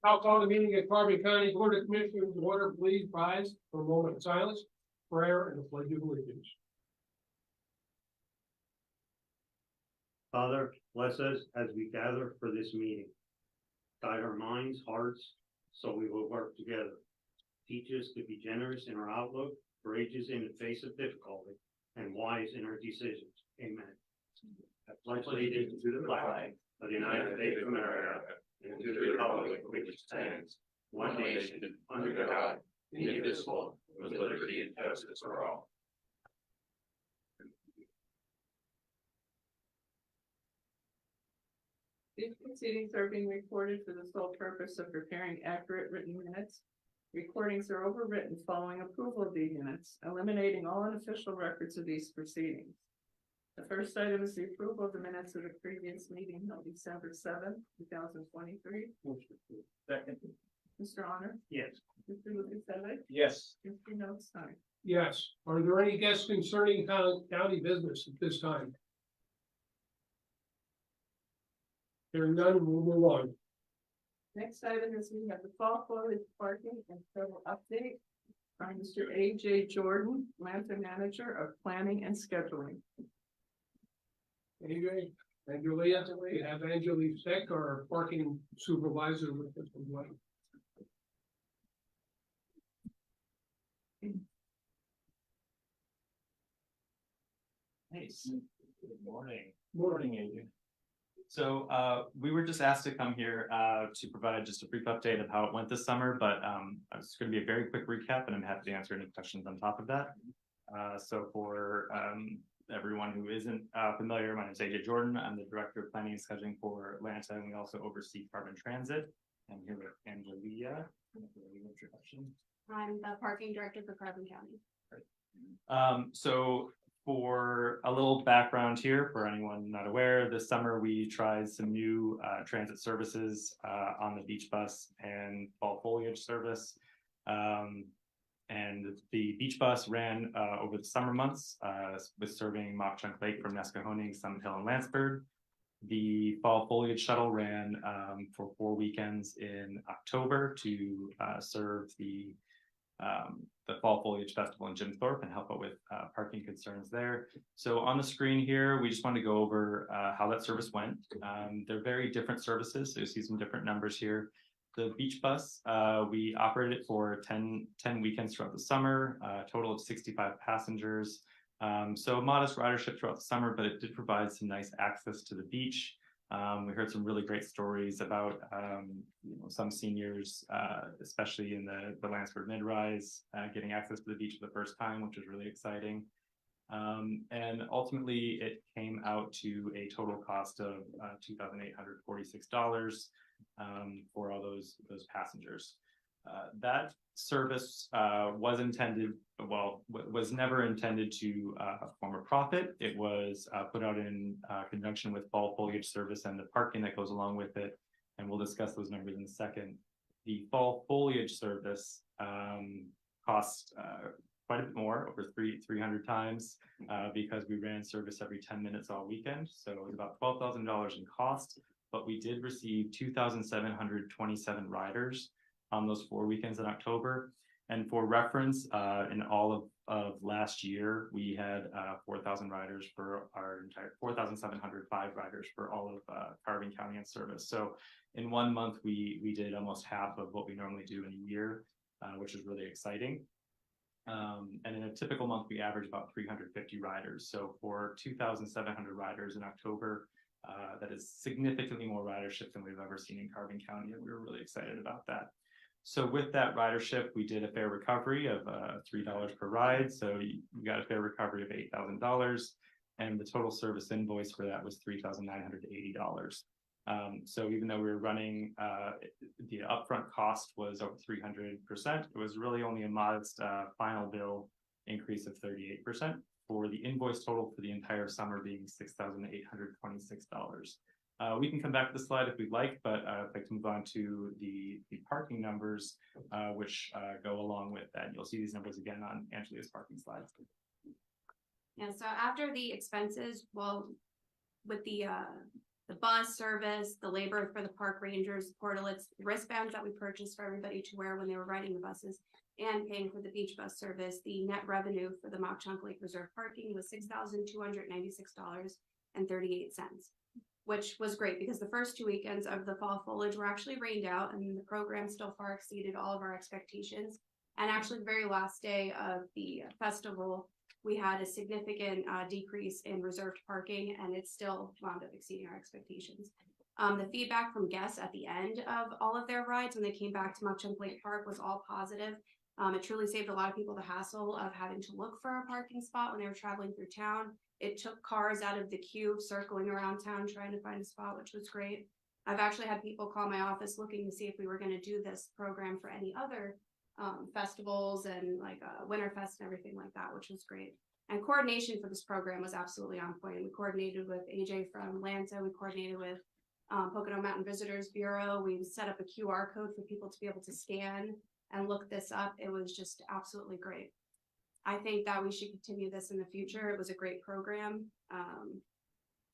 I'll call the meeting of Carbon County Board of Commissioners to order. Please rise for a moment of silence, prayer, and a pledge of allegiance. Father, bless us as we gather for this meeting. Guide our minds, hearts, so we will work together. Teach us to be generous in our outlook, courageous in the face of difficulty, and wise in our decisions. Amen. I pledge allegiance to the flag of the United States of America and to the republic which stands, one nation, under God, indivisible, with liberty and justice for all. These proceedings are being recorded for the sole purpose of preparing accurate written minutes. Recordings are overwritten following approval of the minutes, eliminating all unofficial records of these proceedings. The first item is the approval of the minutes of the previous meeting held December 7th, 2023. Second. Mr. Honor? Yes. Mr. Lukasevich? Yes. Mr. Notstein? Yes. Are there any guests concerning county business at this time? Hearing none, we'll move on. Next item is we have the fall foliage parking and travel update by Mr. A.J. Jordan, Lantern Manager of Planning and Scheduling. AJ, Angelia, we have Angelia Steck, our parking supervisor with us as well. Nice. Good morning. Morning, AJ. So we were just asked to come here to provide just a brief update of how it went this summer, but it's going to be a very quick recap, and I'm happy to answer any questions on top of that. So for everyone who isn't familiar, my name is AJ Jordan. I'm the Director of Planning and Scheduling for Atlanta, and we also oversee carbon transit. I'm here with Angelia. Introduction. I'm the Parking Director for Carbon County. So for a little background here, for anyone not aware, this summer we tried some new transit services on the beach bus and fall foliage service. And the beach bus ran over the summer months with serving Mock Chunk Lake from Nescahoning, Summit Hill, and Landsberg. The fall foliage shuttle ran for 4 weekends in October to serve the Fall Foliage Festival in Jim Thorpe and help out with parking concerns there. So on the screen here, we just want to go over how that service went. They're very different services, so you see some different numbers here. The beach bus, we operated it for 10 weekends throughout the summer, a total of 65 passengers. So modest ridership throughout the summer, but it did provide some nice access to the beach. We heard some really great stories about some seniors, especially in the Landsberg mid-rise, getting access to the beach for the first time, which was really exciting. And ultimately, it came out to a total cost of $2,846 for all those passengers. That service was never intended to form a profit. It was put out in conjunction with fall foliage service and the parking that goes along with it, and we'll discuss those numbers in a second. The fall foliage service cost quite a bit more, over 300 times, because we ran service every 10 minutes all weekend, so it was about $12,000 in cost, but we did receive 2,727 riders on those 4 weekends in October. And for reference, in all of last year, we had 4,000 riders for our entire 4,705 riders for all of Carbon County and service. So in 1 month, we did almost half of what we normally do in a year, which is really exciting. And in a typical month, we average about 350 riders. So for 2,700 riders in October, that is significantly more ridership than we've ever seen in Carbon County, and we were really excited about that. So with that ridership, we did a fare recovery of $3 per ride. So you got a fare recovery of $8,000, and the total service invoice for that was $3,980. So even though we were running, the upfront cost was over 300%, it was really only a modest final bill increase of 38%, for the invoice total for the entire summer being $6,826. We can come back to the slide if we'd like, but I'd like to move on to the parking numbers, which go along with that. You'll see these numbers again on Angelia's parking slides. Yeah, so after the expenses, well, with the the bus service, the labor for the park rangers, portalets, wristbands that we purchased for everybody to wear when they were riding the buses, and paying for the beach bus service. The net revenue for the Mock Chunk Lake Reserve parking was $6,296.38, which was great because the first 2 weekends of the fall foliage were actually rained out, and the program still far exceeded all of our expectations. And actually, the very last day of the festival, we had a significant decrease in reserved parking, and it still wound up exceeding our expectations. The feedback from guests at the end of all of their rides when they came back to Mock Chunk Lake Park was all positive. It truly saved a lot of people the hassle of having to look for a parking spot when they were traveling through town. It took cars out of the queue circling around town trying to find a spot, which was great. I've actually had people call my office looking to see if we were going to do this program for any other festivals and like Winterfest and everything like that, which was great. And coordination for this program was absolutely on point. We coordinated with AJ from Lanta. We coordinated with Pocono Mountain Visitors Bureau. We set up a QR code for people to be able to scan and look this up. It was just absolutely great. I think that we should continue this in the future. It was a great program.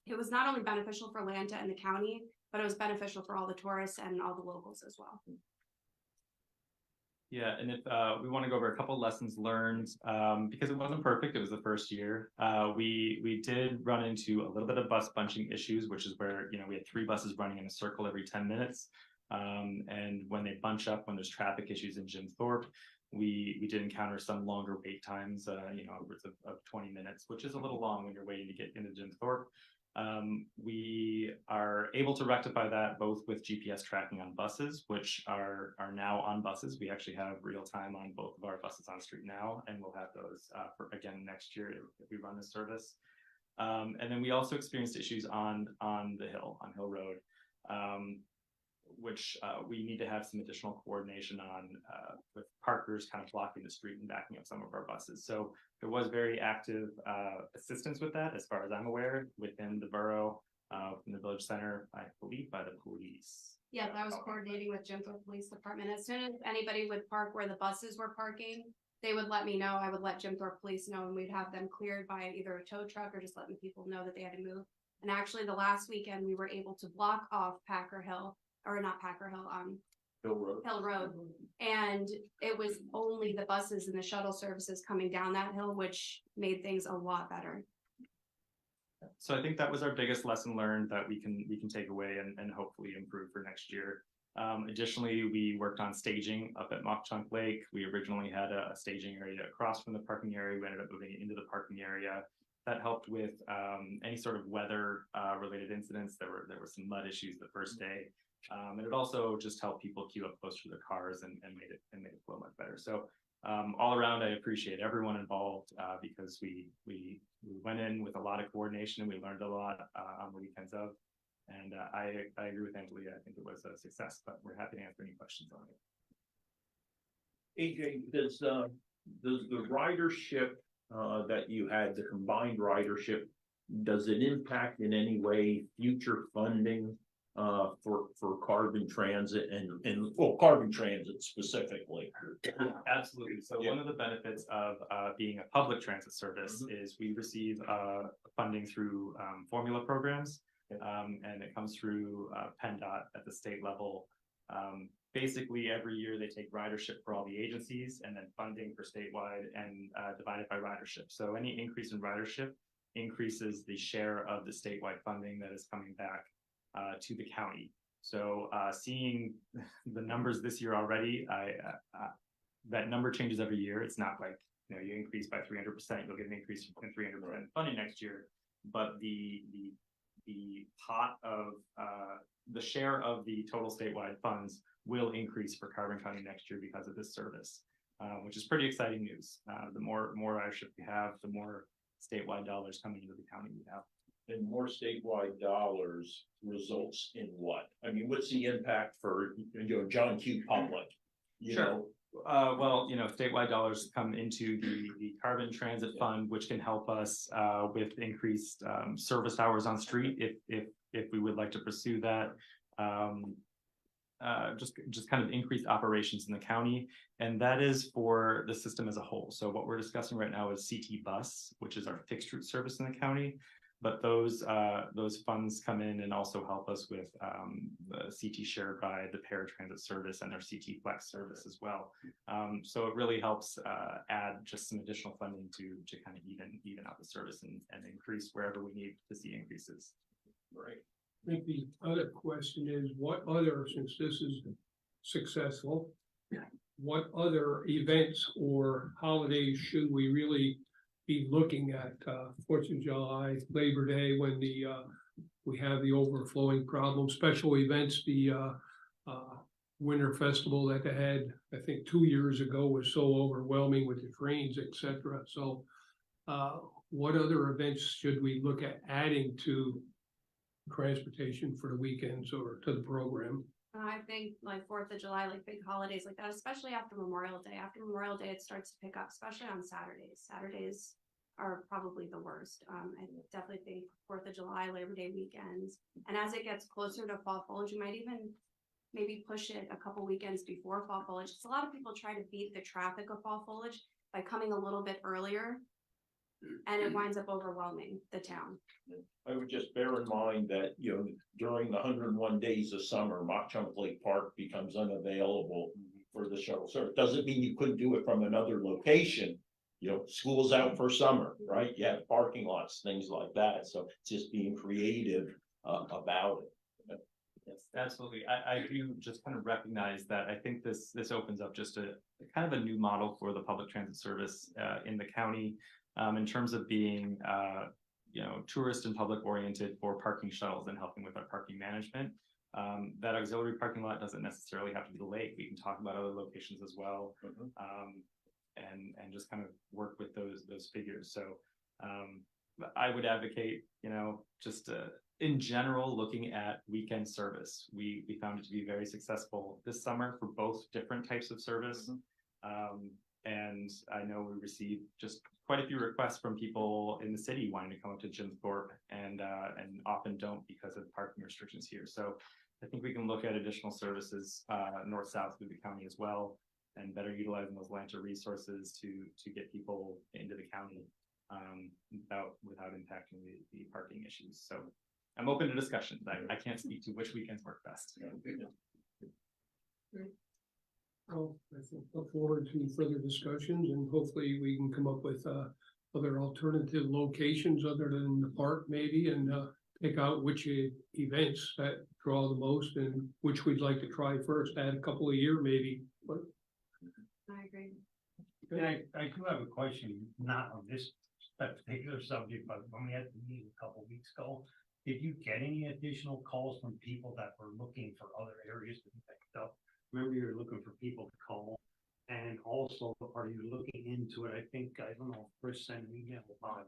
It was not only beneficial for Lanta and the county, but it was beneficial for all the tourists and all the locals as well. Yeah, and if we want to go over a couple lessons learned, because it wasn't perfect, it was the first year. We did run into a little bit of bus bunching issues, which is where, we had 3 buses running in a circle every 10 minutes. And when they bunch up, when there's traffic issues in Jim Thorpe, we did encounter some longer wait times, upwards of 20 minutes, which is a little long when you're waiting to get into Jim Thorpe. We are able to rectify that both with GPS tracking on buses, which are now on buses. We actually have real time on both of our buses on street now, and we'll have those for again next year if we run this service. And then we also experienced issues on Hill Road, which we need to have some additional coordination on with parkers kind of blocking the street and backing up some of our buses. So there was very active assistance with that, as far as I'm aware, within the borough, in the village center, I believe by the police. Yeah, I was coordinating with Jim Thorpe Police Department. As soon as anybody would park where the buses were parking, they would let me know. I would let Jim Thorpe Police know, and we'd have them cleared by either a tow truck or just letting people know that they had to move. And actually, the last weekend, we were able to block off Hill Road. And it was only the buses and the shuttle services coming down that hill, which made things a lot better. So I think that was our biggest lesson learned that we can take away and hopefully improve for next year. Additionally, we worked on staging up at Mock Chunk Lake. We originally had a staging area across from the parking area. We ended up moving it into the parking area. That helped with any sort of weather related incidents. There were some mud issues the first day. And it also just helped people queue up closer to their cars and made it flow much better. So all around, I appreciate everyone involved because we went in with a lot of coordination and we learned a lot on the weekends of. And I agree with Angelia. I think it was a success, but we're happy to answer any questions on it. AJ, does the ridership that you had, the combined ridership, does it impact in any way future funding for carbon transit and carbon transit specifically? Absolutely. So one of the benefits of being a public transit service is we receive funding through formula programs, and it comes through PennDOT at the state level. Basically, every year they take ridership for all the agencies and then funding for statewide and divided by ridership. So any increase in ridership increases the share of the statewide funding that is coming back to the county. So seeing the numbers this year already, that number changes every year. It's not like you increase by 300%, you'll get an increase in 300% funding next year. But the pot of the share of the total statewide funds will increase for Carbon County next year because of this service, which is pretty exciting news. The more ridership we have, the more statewide dollars coming into the county we have. And more statewide dollars results in what? I mean, what's the impact for John Q. Public? Sure. Well, statewide dollars come into the Carbon Transit Fund, which can help us with increased service hours on street if we would like to pursue that. Just kind of increased operations in the county, and that is for the system as a whole. So what we're discussing right now is CT Bus, which is our fixed route service in the county. But those funds come in and also help us with the CT shared by the paratransit service and their CT flex service as well. So it really helps add just some additional funding to kind of even out the service and increase wherever we need to see increases. Right. I think the other question is, what other, since this is successful, what other events or holidays should we really be looking at? 4th of July, Labor Day, when we have the overflowing problem, special events, the Winter Festival that they had, I think 2 years ago, was so overwhelming with the trains, etc. So what other events should we look at adding to transportation for the weekends or to the program? I think like 4th of July, like big holidays like that, especially after Memorial Day. After Memorial Day, it starts to pick up, especially on Saturdays. Saturdays are probably the worst. I definitely think 4th of July, Labor Day weekends. And as it gets closer to fall foliage, you might even maybe push it a couple weekends before fall foliage. Because a lot of people try to beat the traffic of fall foliage by coming a little bit earlier, and it winds up overwhelming the town. I would just bear in mind that, you know, during the 101 days of summer, Mock Chunk Lake Park becomes unavailable for the shuttle service. Doesn't mean you couldn't do it from another location. You know, school's out for summer, right? You have parking lots, things like that. So just being creative about it. Yes, absolutely. I do just kind of recognize that I think this opens up just a kind of a new model for the public transit service in the county in terms of being you know, tourist and public oriented for parking shuttles and helping with our parking management. That auxiliary parking lot doesn't necessarily have to be the lake. We can talk about other locations as well. And just kind of work with those figures. So I would advocate, you know, just in general, looking at weekend service. We found it to be very successful this summer for both different types of service. And I know we received just quite a few requests from people in the city wanting to come up to Jim Thorpe and often don't because of parking restrictions here. So I think we can look at additional services north-south through the county as well, and better utilizing those Lanta resources to get people into the county without impacting the parking issues. So I'm open to discussions. I can't speak to which weekends work best. Well, I think look forward to further discussions, and hopefully we can come up with other alternative locations other than the park maybe, and pick out which events that draw the most and which we'd like to try first. Add a couple a year maybe. But I agree. Yeah, I do have a question, not on this particular subject, but when we had the meeting a couple weeks ago, did you get any additional calls from people that were looking for other areas to be picked up? Remember, you were looking for people to call, and also, are you looking into it? I think, I don't know, if Chris sent an email about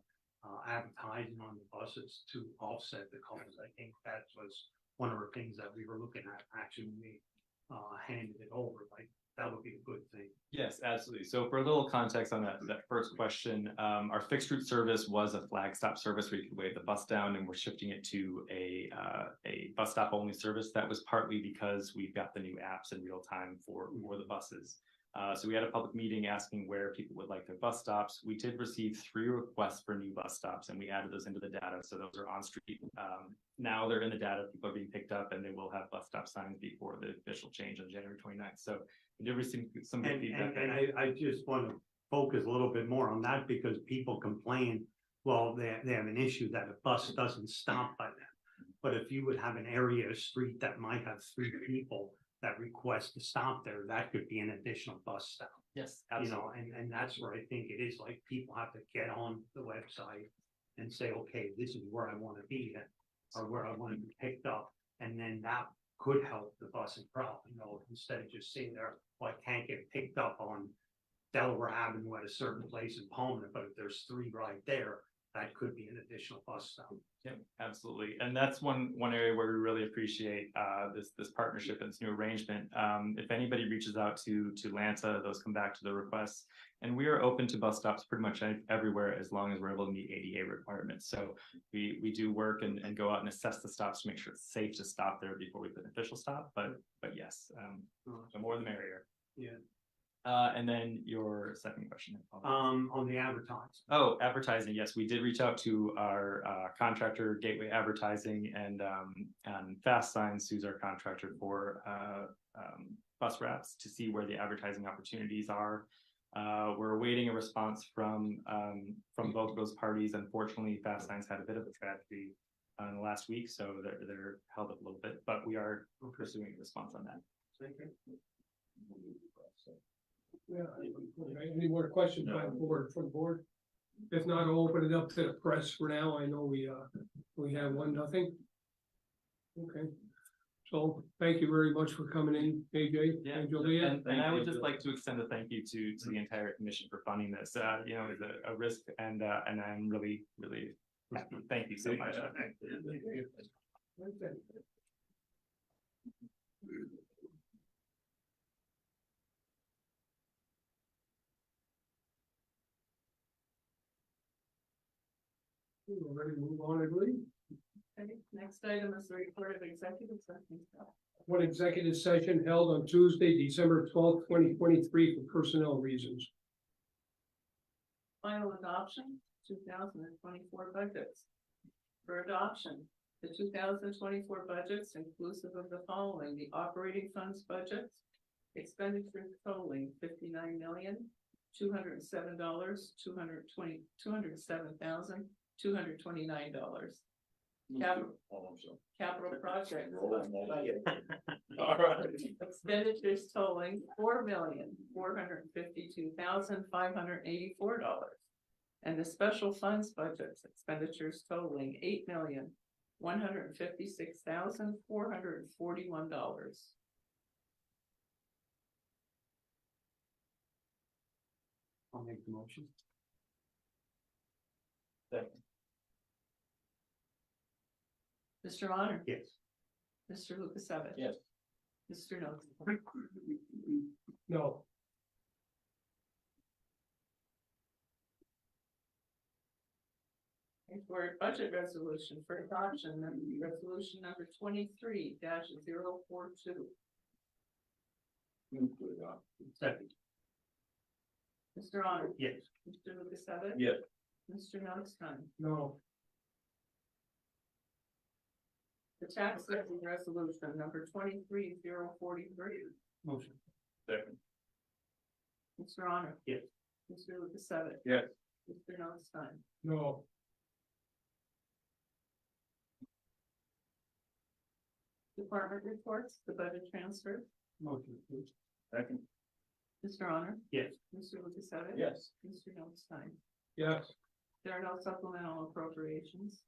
advertising on the buses to offset the calls. I think that was one of the things that we were looking at. Actually, when we handed it over, like, that would be a good thing. Yes, absolutely. So for a little context on that first question, our fixed route service was a flag stop service where you could wave the bus down, and we're shifting it to a bus stop only service. That was partly because we've got the new apps in real time for the buses. So we had a public meeting asking where people would like their bus stops. We did receive 3 requests for new bus stops, and we added those into the data. So those are on street. Now they're in the data, people are being picked up, and they will have bus stop signs before the official change on January 29th. So we did receive some good feedback. And I just want to focus a little bit more on that, because people complain, well, they have an issue that a bus doesn't stop by them. But if you would have an area, a street that might have 3 people that request to stop there, that could be an additional bus stop. Yes, absolutely. You know, and that's where I think it is, like, people have to get on the website and say, okay, this is where I want to be at, or where I want to be picked up. And then that could help the busing problem, you know, instead of just sitting there, well, I can't get picked up on Delaware Avenue at a certain place in Palmer, but if there's 3 right there, that could be an additional bus stop. Yeah, absolutely. And that's one area where we really appreciate this partnership and this new arrangement. If anybody reaches out to Lanta, those come back to the requests, and we are open to bus stops pretty much everywhere as long as we're able to meet ADA requirements. So we do work and go out and assess the stops to make sure it's safe to stop there before we put an official stop. But yes, the more the merrier. Yeah. And then your second question. On the advertising. Oh, advertising, yes, we did reach out to our contractor Gateway Advertising and Fast Signs, who's our contractor for bus wraps, to see where the advertising opportunities are. We're awaiting a response from both of those parties. Unfortunately, Fast Signs had a bit of a tragedy in the last week, so they're held up a little bit, but we are pursuing a response on that. Yeah, any more questions by the board, from the board? If not, I'll open it up to the press for now. I know we have 1-0. Okay, so thank you very much for coming in, AJ. Yeah, and Juliet. and I would just like to extend a thank you to the entire commission for funding this. You know, it's a risk, and I'm really happy. Thank you so much. We're ready to move on, I believe. Okay, next item is the report of executive session. One executive session held on Tuesday, December 12th, 2023 for personnel reasons. Final adoption, 2024 budgets. For adoption, the 2024 budgets inclusive of the following: the operating funds budgets, expenditures totaling $59,207,207,229. Capital projects. All right. Expenditures totaling $4,452,584. And the special funds budgets, expenditures totaling $8,156,441. I'll make the motion. Mr. Honor? Yes. Mr. Lukasevich? Yes. Mr. Noakes? No. For budget resolution for adoption, resolution number 23-042. Second. Mr. Honor? Yes. Mr. Lukasevich? Yes. Mr. Noakes? No. The tax levy resolution number 23-043. Motion. Second. Mr. Honor? Yes. Mr. Lukasevich? Yes. Mr. Noakes? No. Department reports, the budget transfer. Motion. Second. Mr. Honor? Yes. Mr. Lukasevich? Yes. Mr. Noakes? Yes. There are no supplemental appropriations.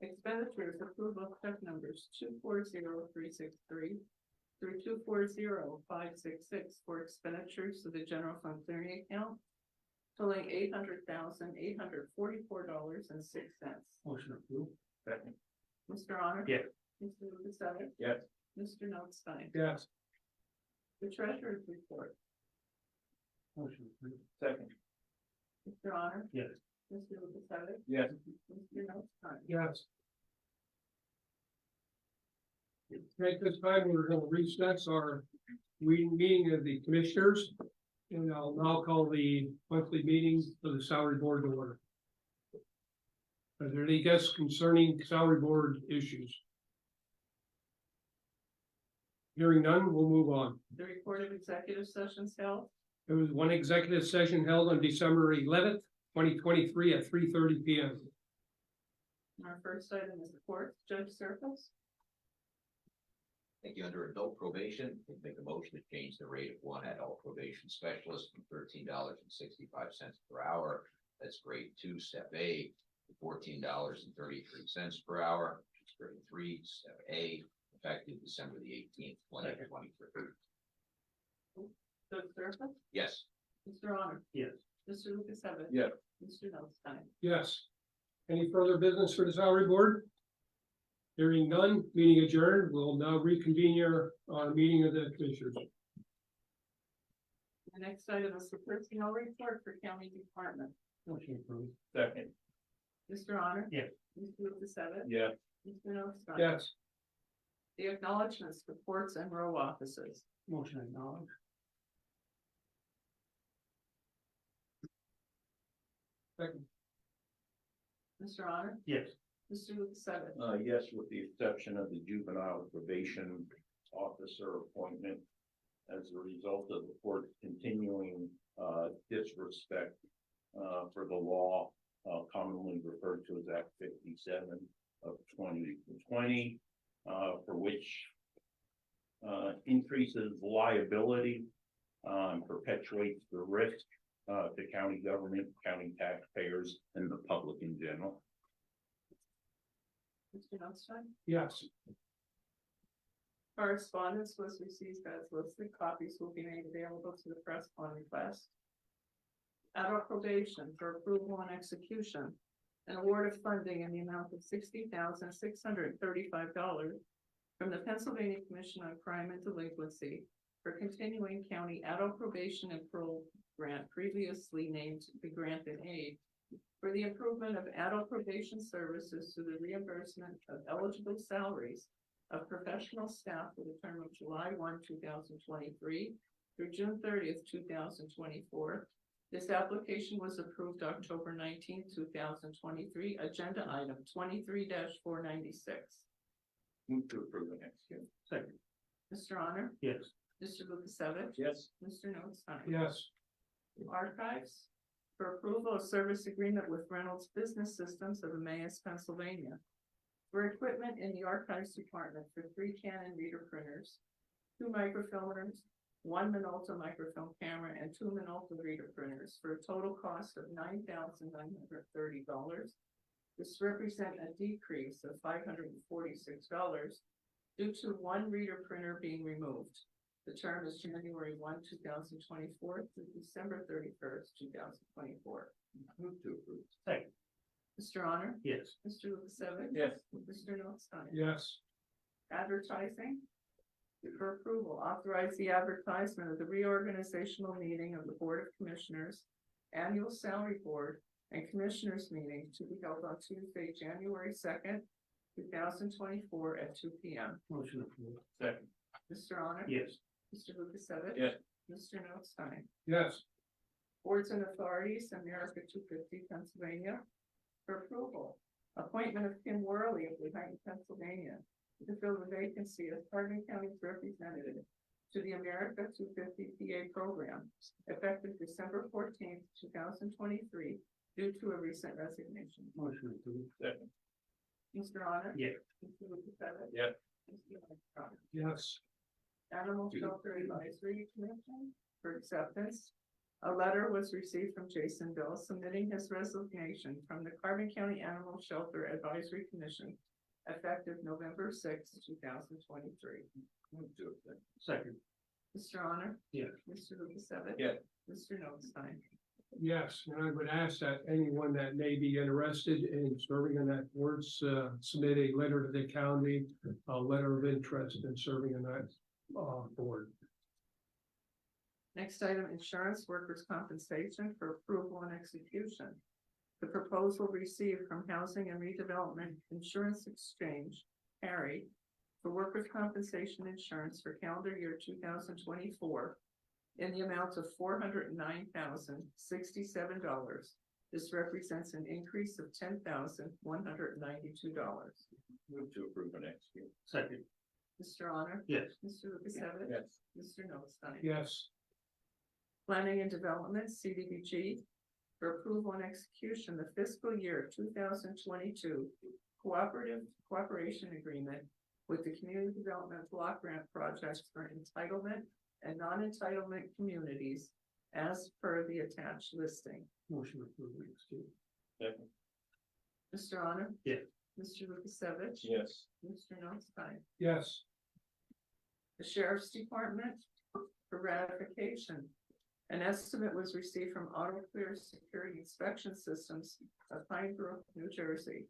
Expenditures, approval of check numbers 240363 through 240566 for expenditures to the general fund clearing account totaling $800,844.06. Motion approved. Second. Mr. Honor? Yes. Mr. Lukasevich? Yes. Mr. Noakes? Yes. The treasurer's report. Motion approved. Second. Mr. Honor? Yes. Mr. Lukasevich? Yes. Mr. Noakes? Yes. At this time, we're going to recess our meeting of the commissioners, and I'll now call the monthly meeting for the salary board to order. Are there any guests concerning salary board issues? Hearing none, we'll move on. The report of executive sessions held. There was one executive session held on December 11th, 2023 at 3:30 p.m. Our first item is the court, Judge Surface. Thank you. Under adult probation, we make a motion to change the rate of one adult probation specialist from $13.65 per hour. That's grade 2, step A, to $14.33 per hour. Which is grade 3, step A, effective December the 18th, 2023. Judge Surface. Yes. Mr. Honor. Yes. Mr. Lukasevich. Yes. Mr. Noakes? Yes. Any further business for the salary board? Hearing none, meeting adjourned. We'll now reconvene our meeting of the commissioners. The next item is the personnel report for county department. Motion approved. Second. Mr. Honor. Yes. Mr. Lukasevich. Yes. Mr. Noakes? Yes. The acknowledgements, reports, and row offices. Motion acknowledged. Second. Mr. Honor? Yes. Mr. Lukasevich? Yes, with the exception of the juvenile probation officer appointment. As a result of the court's continuing, disrespect, for the law, commonly referred to as Act 57 of 2020, for which, increases liability, perpetuates the risk, to county government, county taxpayers, and the public in general. Mr. Notstein? Yes. Correspondence was received as listed. Copies will be made available to the press on request. Adult probation for approval and execution. An award of funding in the amount of $60,635 from the Pennsylvania Commission on Crime and Delinquency for continuing county adult probation and parole grant, previously named the Grant and Aid, for the improvement of adult probation services through the reimbursement of eligible salaries of professional staff for the term of July 1, 2023 through June 30th, 2024. This application was approved October 19th, 2023, agenda item 23-496. Move to approve and execute. Second. Mr. Honor? Yes. Mr. Lukasevich? Yes. Mr. Notstein? Yes. Archives for approval of service agreement with Reynolds Business Systems of Emmaus, Pennsylvania, for equipment in the archives department for 3 Canon reader printers, 2 microfilmers, 1 Minolta microfilm camera, and 2 Minolta reader printers for a total cost of $9,930. This represents a decrease of $546 due to 1 reader printer being removed. The term is January 1, 2024 through December 31st, 2024. Move to approve. Second. Mr. Honor? Yes. Mr. Lukasevich? Yes. Mr. Notstein? Yes. Advertising. For approval, authorize the advertisement of the reorganizational meeting of the Board of Commissioners, annual salary board, and commissioners meeting to be held on Tuesday, January 2nd, 2024 at 2 p.m. Motion approved. Second. Mr. Honor? Yes. Mr. Lukasevich? Yes. Mr. Notstein? Yes. Boards and authorities, America 250, Pennsylvania, for approval. Appointment of Kim Worley of Lehighton, Pennsylvania, to fill the vacancy as Hardin County's representative to the America 250 PA program, effective December 14th, 2023, due to a recent resignation. Motion approved. Second. Mr. Honor? Yes. Mr. Lukasevich? Yes. Mr. Notstein? Yes. Animal Shelter Advisory Commission for acceptance. A letter was received from Jason Bill submitting his resignation from the Carbon County Animal Shelter Advisory Commission effective November 6, 2023. Move to approve. Second. Mr. Honor? Yes. Mr. Lukasevich? Yes. Mr. Notstein? Yes, and I would ask that anyone that may be interested in serving on that board, submit a letter to the county, a letter of interest in serving on that, board. Next item, insurance workers' compensation for approval and execution. The proposal received from Housing and Redevelopment Insurance Exchange, Harry, for workers' compensation insurance for calendar year 2024 in the amount of $409,067. This represents an increase of $10,192. Move to approve and execute. Second. Mr. Honor? Yes. Mr. Lukasevich? Yes. Mr. Notstein? Yes. Planning and Development, CDBG, for approval and execution, the fiscal year 2022 cooperation agreement with the Community Development Block Grant Project for entitlement and non-entitlement communities as per the attached listing. Motion approved. Second. Mr. Honor? Yes. Mr. Lukasevich? Yes. Mr. Notstein? Yes. The Sheriff's Department for ratification. An estimate was received from AutoClear Security Inspection Systems of Pine Brook, New Jersey,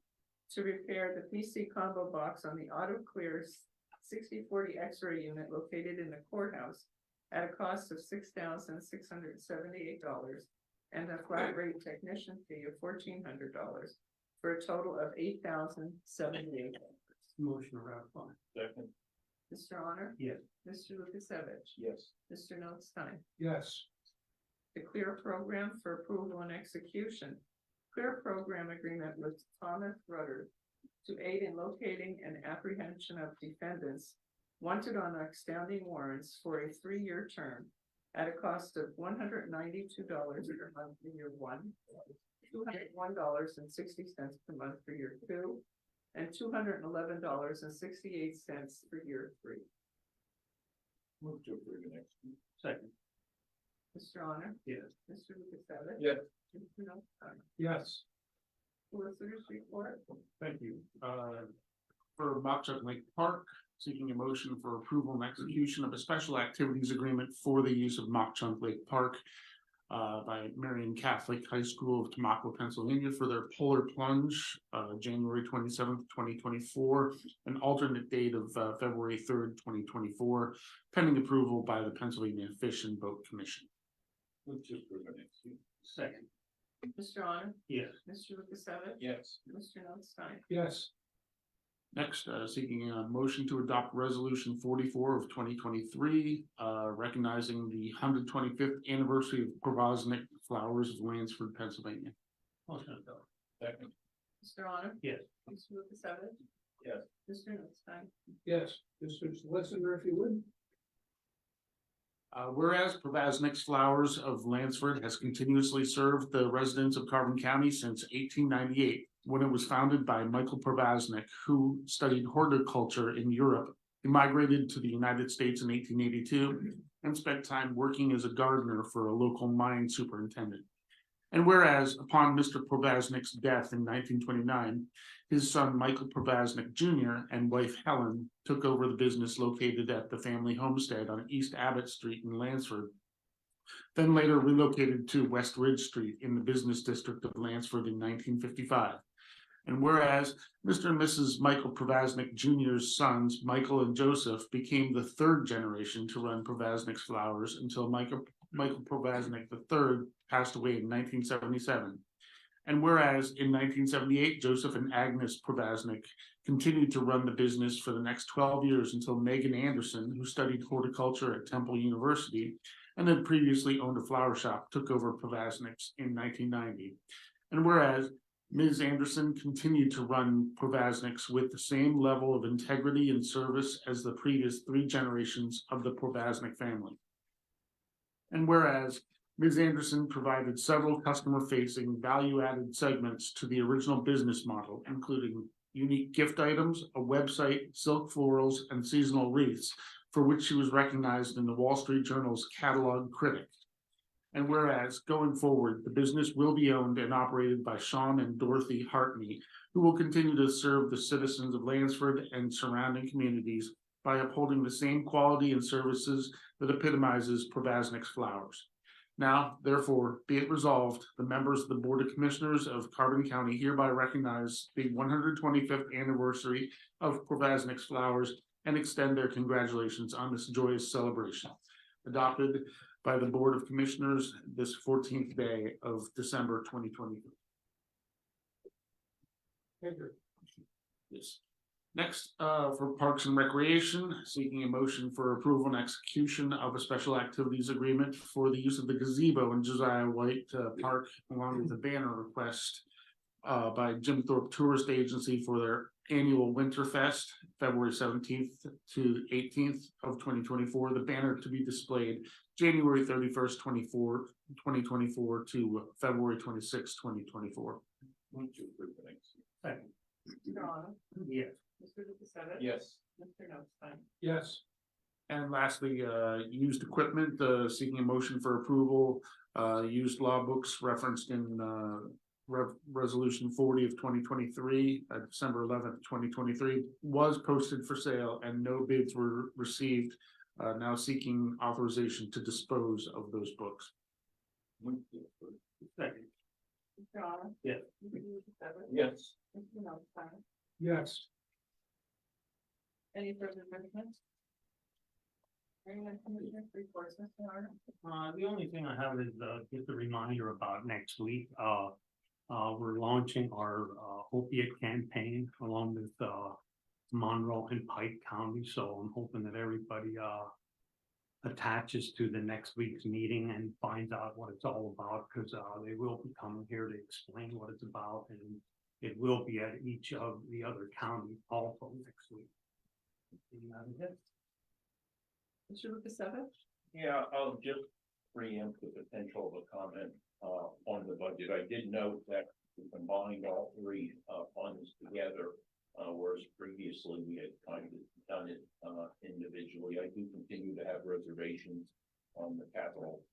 to repair the PC combo box on the AutoClear 6040 X-ray unit located in the courthouse at a cost of $6,678 and a flat rate technician fee of $1,400 for a total of $8,078. Motion ratified. Second. Mr. Honor? Yes. Mr. Lukasevich? Yes. Mr. Notstein? Yes. The CLEAR program for approval and execution. clear program agreement with Thomas Rudder to aid in locating and apprehension of defendants wanted on outstanding warrants for a 3-year term at a cost of $192 per month for year 1, $201.60 per month for year 2, and $211.68 for year 3. Move to approve the next. Second. Mr. Honor? Yes. Mr. Lukasevich? Yes. Mr. Notstein? Yes. Solicitors report? Thank you. For Mockchuck Lake Park, seeking a motion for approval and execution of a special activities agreement for the use of Mockchuck Lake Park by Marian Catholic High School of Tamaqua, Pennsylvania for their polar plunge, January 27th, 2024, an alternate date of February 3rd, 2024, pending approval by the Pennsylvania Fish and Boat Commission. Move to approve the next. Second. Mr. Honor? Yes. Mr. Lukasevich? Yes. Mr. Notstein? Yes. Next, seeking a motion to adopt resolution 44 of 2023, recognizing the 125th anniversary of Provoznik Flowers of Lansford, Pennsylvania. Motion adopted. Second. Mr. Honor? Yes. Mr. Lukasevich? Yes. Mr. Notstein? Yes. Mr. Solicitor, if you would. Whereas Provoznik's Flowers of Lansford has continuously served the residents of Carbon County since 1898, when it was founded by Michael Provoznik, who studied horticulture in Europe, immigrated to the United States in 1882, and spent time working as a gardener for a local mine superintendent. And whereas upon Mr. Provoznik's death in 1929, his son Michael Provoznik Jr. and wife Helen took over the business located at the family homestead on East Abbott Street in Lansford, then later relocated to West Ridge Street in the business district of Lansford in 1955. And whereas Mr. and Mrs. Michael Provoznik Jr.'s sons, Michael and Joseph, became the third generation to run Provoznik's Flowers until Michael Provoznik III passed away in 1977. And whereas in 1978, Joseph and Agnes Provoznik continued to run the business for the next 12 years until Megan Anderson, who studied horticulture at Temple University and had previously owned a flower shop, took over Provoznik's in 1990. And whereas Ms. Anderson continued to run Provoznik's with the same level of integrity and service as the previous 3 generations of the Provoznik family. And whereas Ms. Anderson provided several customer-facing value-added segments to the original business model, including unique gift items, a website, silk florals, and seasonal wreaths, for which she was recognized in the Wall Street Journal's Catalog Critic. And whereas, going forward, the business will be owned and operated by Sean and Dorothy Hartney, who will continue to serve the citizens of Lansford and surrounding communities by upholding the same quality and services that epitomizes Provoznik's Flowers. Now, therefore, be it resolved, the members of the Board of Commissioners of Carbon County hereby recognize the 125th anniversary of Provoznik's Flowers and extend their congratulations on this joyous celebration. Adopted by the Board of Commissioners this 14th day of December 2023. Thank you. Yes. Next, for Parks and Recreation, seeking a motion for approval and execution of a special activities agreement for the use of the gazebo in Josiah White Park, along with a banner request by Jim Thorpe Tourist Agency for their annual Winterfest, February 17th to 18th of 2024. The banner to be displayed January 31st, 2024 to February 26th, 2024. Second. Mr. Honor? Yes. Mr. Lukasevich? Yes. Mr. Notstein? Yes. And lastly, used equipment, seeking a motion for approval, used law books referenced in Resolution 40 of 2023, December 11th, 2023, was posted for sale and no bids were received. Now seeking authorization to dispose of those books. Second. Mr. Honor? Yes. Mr. Lukasevich? Yes. Mr. Notstein? Yes. Any further business? Hearing none, Commissioners, reports, Mr. Honor? The only thing I have is just a reminder about next week. We're launching our opiate campaign along with Monroe and Pike County, so I'm hoping that everybody attaches to the next week's meeting and finds out what it's all about, because they will be coming here to explain what it's about, and it will be at each of the other counties also next week. And that is it. Mr. Lukasevich? Yeah, I'll just preempt the potential of a comment on the budget. I did note that we combined all three funds together, whereas previously we had kind of done it individually. I do continue to have reservations on the capital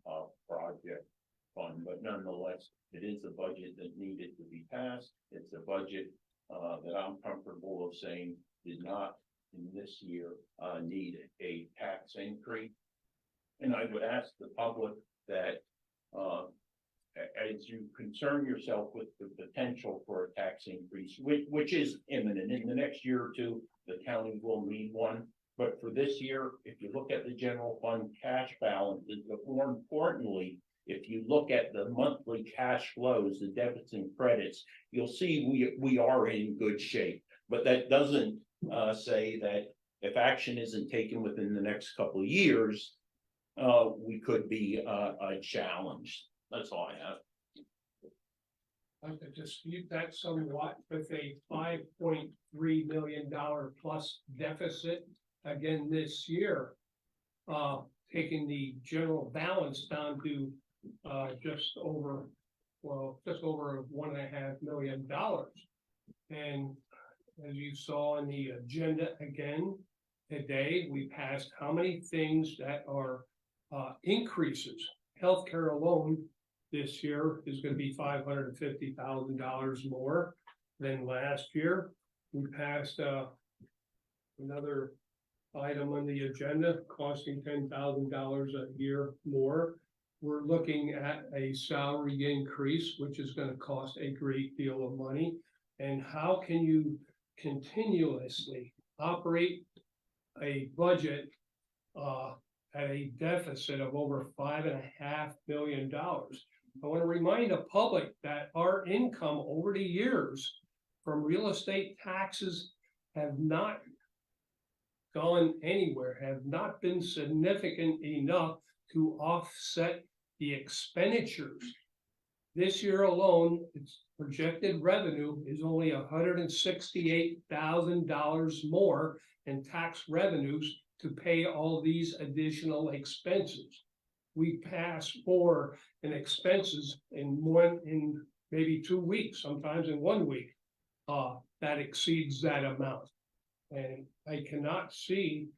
project fund, but nonetheless, it is a budget that needed to be passed. It's a budget that I'm comfortable of saying did not in this year need a tax increase. And I would ask the public that as you concern yourself with the potential for a tax increase, which is imminent in the next year or two, the county will need one. But for this year, if you look at the general fund cash balances, but more importantly, if you look at the monthly cash flows, the debits and credits, you'll see we are in good shape. But that doesn't say that if action isn't taken within the next couple of years, we could be challenged. That's all I have. I could dispute that somewhat with a $5.3 million plus deficit again this year. Taking the general balance down to just over $1.5 million. And as you saw on the agenda again today, we passed how many things that are increases. Healthcare alone this year is going to be $550,000 more than last year. We passed another item on the agenda costing $10,000 a year more. We're looking at a salary increase, which is going to cost a great deal of money. And how can you continuously operate a budget at a deficit of over $5.5 million? I want to remind the public that our income over the years from real estate taxes have not gone anywhere, have not been significant enough to offset the expenditures. This year alone, its projected revenue is only $168,000 more in tax revenues to pay all these additional expenses. We pass for an expenses in maybe 2 weeks, sometimes in 1 week, that exceeds that amount. And I cannot see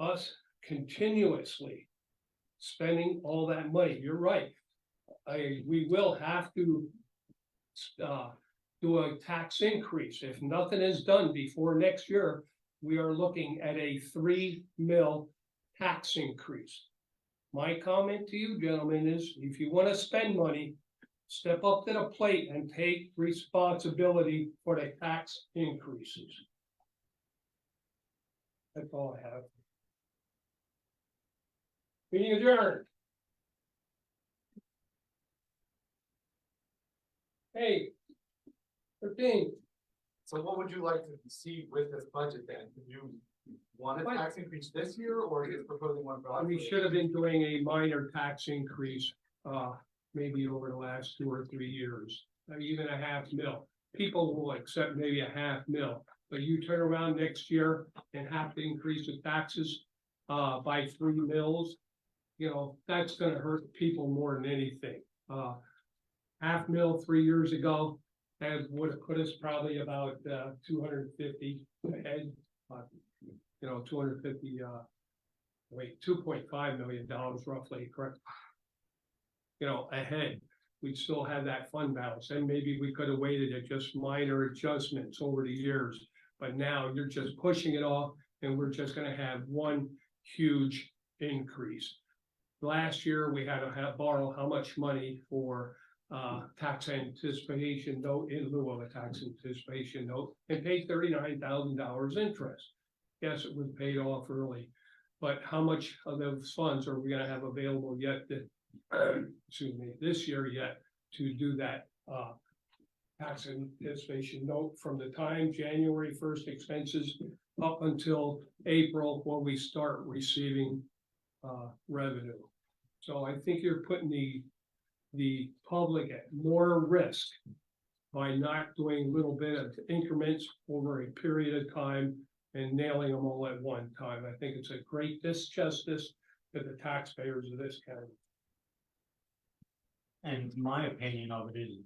us continuously spending all that money. You're right. We will have to do a tax increase. If nothing is done before next year, we are looking at a 3 mil tax increase. My comment to you, gentlemen, is if you want to spend money, step up to the plate and take responsibility for the tax increases. That's all I have. Meeting adjourned. Hey, 13. So what would you like to see with this budget then? Do you want a tax increase this year, or are you proposing one for? We should have been doing a minor tax increase, maybe over the last 2 or 3 years, even a $0.5 mil. People will accept maybe a $0.5 mil, but you turn around next year and have to increase the taxes by 3 mils. You know, that's going to hurt people more than anything. $0.5 mil 3 years ago, that would have put us probably about 250 ahead. You know, 2.5 million dollars roughly, correct? You know, ahead. We'd still have that fund balance, and maybe we could have waited at just minor adjustments over the years. But now you're just pushing it off, and we're just going to have one huge increase. Last year, we had to borrow how much money for tax anticipation note in lieu of a tax anticipation note, and paid $39,000 interest. Yes, it was paid off early, but how much of those funds are we going to have available yet to, excuse me, this year yet to do that tax anticipation note from the time January 1st expenses up until April when we start receiving revenue. So I think you're putting the public at more risk by not doing little bit of increments over a period of time and nailing them all at one time. I think it's a great disjustice to the taxpayers of this county. And my opinion of it is,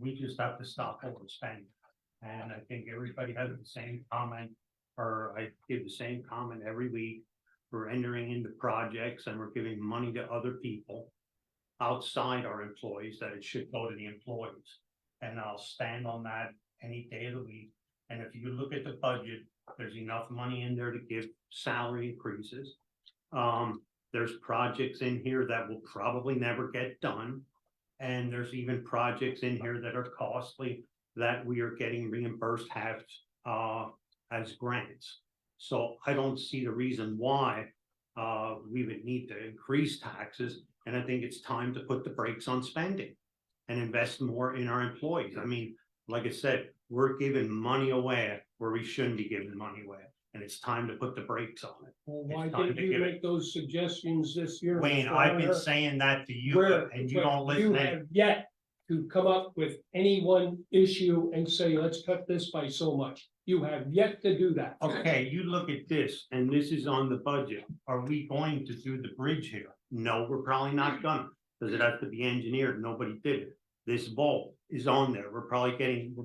we just have to stop overspending. And I think everybody has the same comment, or I give the same comment every week. We're entering into projects and we're giving money to other people outside our employees that it should go to the employees. And I'll stand on that any day of the week. And if you look at the budget, there's enough money in there to give salary increases. There's projects in here that will probably never get done. And there's even projects in here that are costly that we are getting reimbursed half as grants. So I don't see the reason why we would need to increase taxes. And I think it's time to put the brakes on spending and invest more in our employees. I mean, like I said, we're giving money away where we shouldn't be giving money away. And it's time to put the brakes on it. Well, why It's time didn't to you give make those suggestions this year? Wayne, Mr. I've been Honor? saying that to you Where- and you but don't listen. You have yet to come up with any one issue and say, let's cut this by so much. You have yet to do that. Okay, you look at this, and this is on the budget. Are we going to do the bridge here? No, we're probably not gonna, because it has to be engineered. Nobody did it. This vault is on there. We're probably getting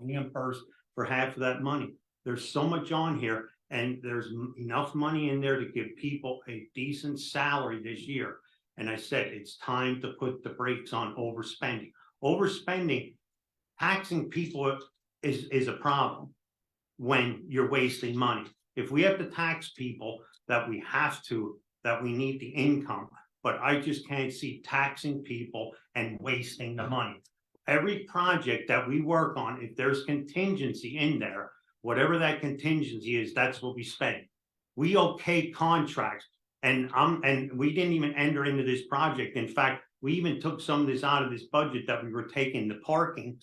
reimbursed for half of that money. There's so much on here, and there's enough money in there to give people a decent salary this year. And I said, it's time to put the brakes on overspending. Overspending, taxing people is a problem when you're wasting money. If we have to tax people that we have to, that we need the income, but I just can't see taxing people and wasting the money. Every project that we work on, if there's contingency in there, whatever that contingency is, that's what we spend. We okay contracts, and we didn't even enter into this project. In fact, we even took some of this out of this budget that we were taking the parking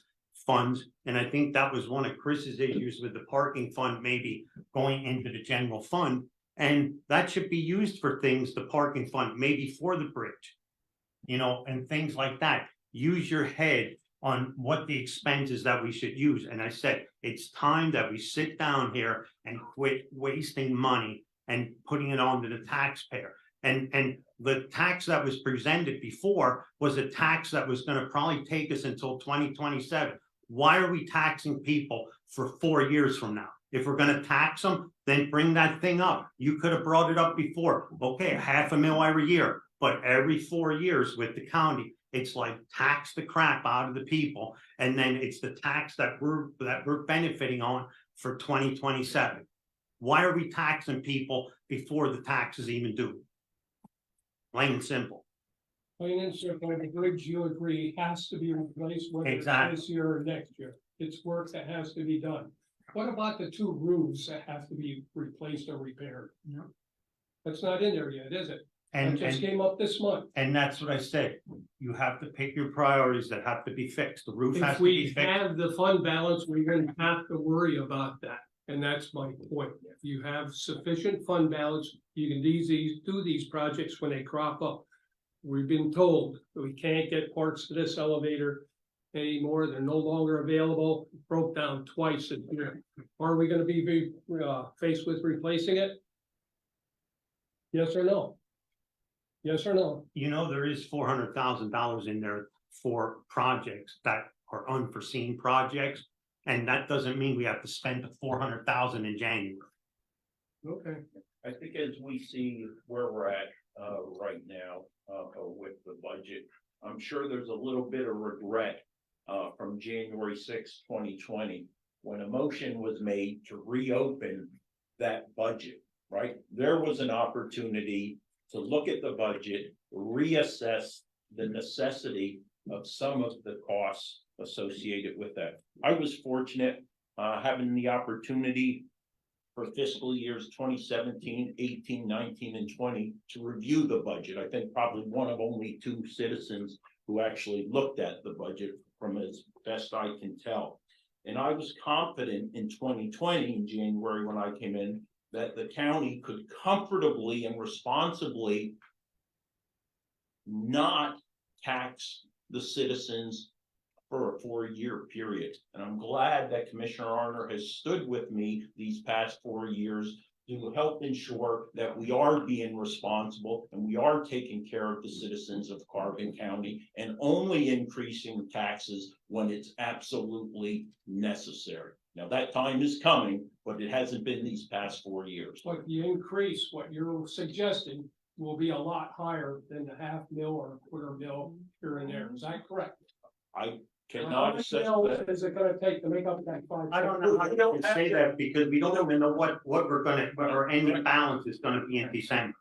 funds, and I think that was one of Chris's issues with the parking fund maybe going into the general fund, and that should be used for things, the parking fund, maybe for the bridge, you know, and things like that. Use your head on what the expenses that we should use. And I said, it's time that we sit down here and quit wasting money and putting it on to the taxpayer. And the tax that was presented before was a tax that was going to probably take us until 2027. Why are we taxing people for 4 years from now? If we're going to tax them, then bring that thing up. You could have brought it up before. Okay, $500,000 every year, but every 4 years with the county, it's like tax the crap out of the people, and then it's the tax that we're benefiting on for 2027. Why are we taxing people before the tax is even due? Plain and simple. Plain and simple, the bridge, you agree, has to be replaced, whether it's Exactly. this year or next year. It's work that has to be done. What about the 2 roofs that have to be replaced or repaired? No. That's not in there yet, is it? And, That just and, came up this month. and that's what I said. You have to pick your priorities that have to be fixed. The roof has If to be we fixed. have the fund balance, we're gonna have to worry about that. And that's my point. If you have sufficient fund balance, you can do these projects when they crop up. We've been told that we can't get parts to this elevator anymore. They're no longer available. It broke down twice this year. Are we gonna be faced with replacing it? Yes or no? Yes or no? You know, there is $400,000 in there for projects that are unforeseen projects. And that doesn't mean we have to spend the $400,000 in January. Okay. I think as we see where we're at right now with the budget, I'm sure there's a little bit of regret from January 6, 2020, when a motion was made to reopen that budget, right? There was an opportunity to look at the budget, reassess the necessity of some of the costs associated with that. I was fortunate having the opportunity for fiscal years 2017, 18, 19, and 20 to review the budget. I think probably one of only 2 citizens who actually looked at the budget from as best I can tell. And I was confident in 2020, in January when I came in, that the county could comfortably and responsibly not tax the citizens for a 4-year period. And I'm glad that Commissioner Arner has stood with me these past 4 years to help ensure that we are being responsible and we are taking care of the citizens of Carbon County and only increasing taxes when it's absolutely necessary. Now, that time is coming, but it hasn't been these past 4 years. But the increase, what you're suggesting, will be a lot higher than the $500,000 or $250,000 here and there. Is that correct? I How cannot much assess mil that. is it gonna take to make up that 5? I don't know, I don't say that because we don't even know what we're gonna, or any balance is gonna be in December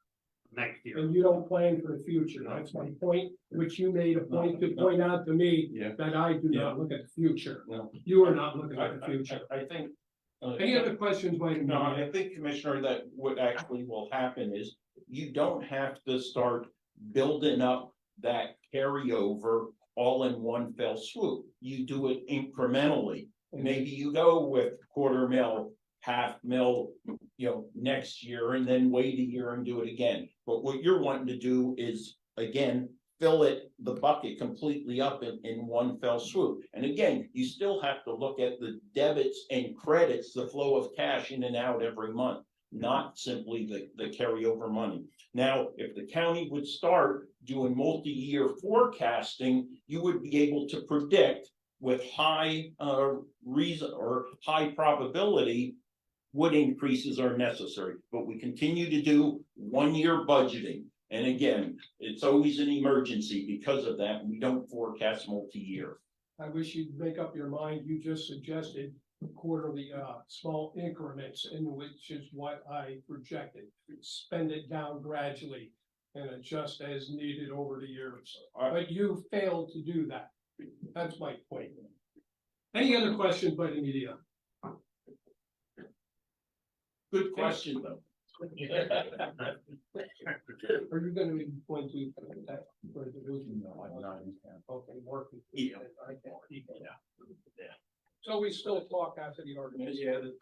next year. And you don't plan for the future. That's my point, which you made a point to point out to me Yeah. that I do not look at the future. No. You are not looking at the future. I think. Any other questions by the No, media? I think, Commissioner, that what actually will happen is you don't have to start building up that carryover all in one fell swoop. You do it incrementally. Maybe you go with $250,000, $500,000, next year and then wait a year and do it again. But what you're wanting to do is, again, fill the bucket completely up in one fell swoop. And again, you still have to look at the debits and credits, the flow of cash in and out every month, not simply the carryover money. Now, if the county would start doing multi-year forecasting, you would be able to predict with high reason or high probability what increases are necessary. But we continue to do 1-year budgeting. And again, it's always an emergency because of that. We don't forecast multi-year. I wish you'd make up your mind. You just suggested quarterly, small increments, in which is what I projected. Spend it down gradually and adjust as needed over the years. But you failed to do that. That's my point. Any other questions by the media? Good question, though. Are you gonna be going to that resolution? No, I'm not in town. Okay, working. Yeah. I can't keep it. So we still talk after the organization.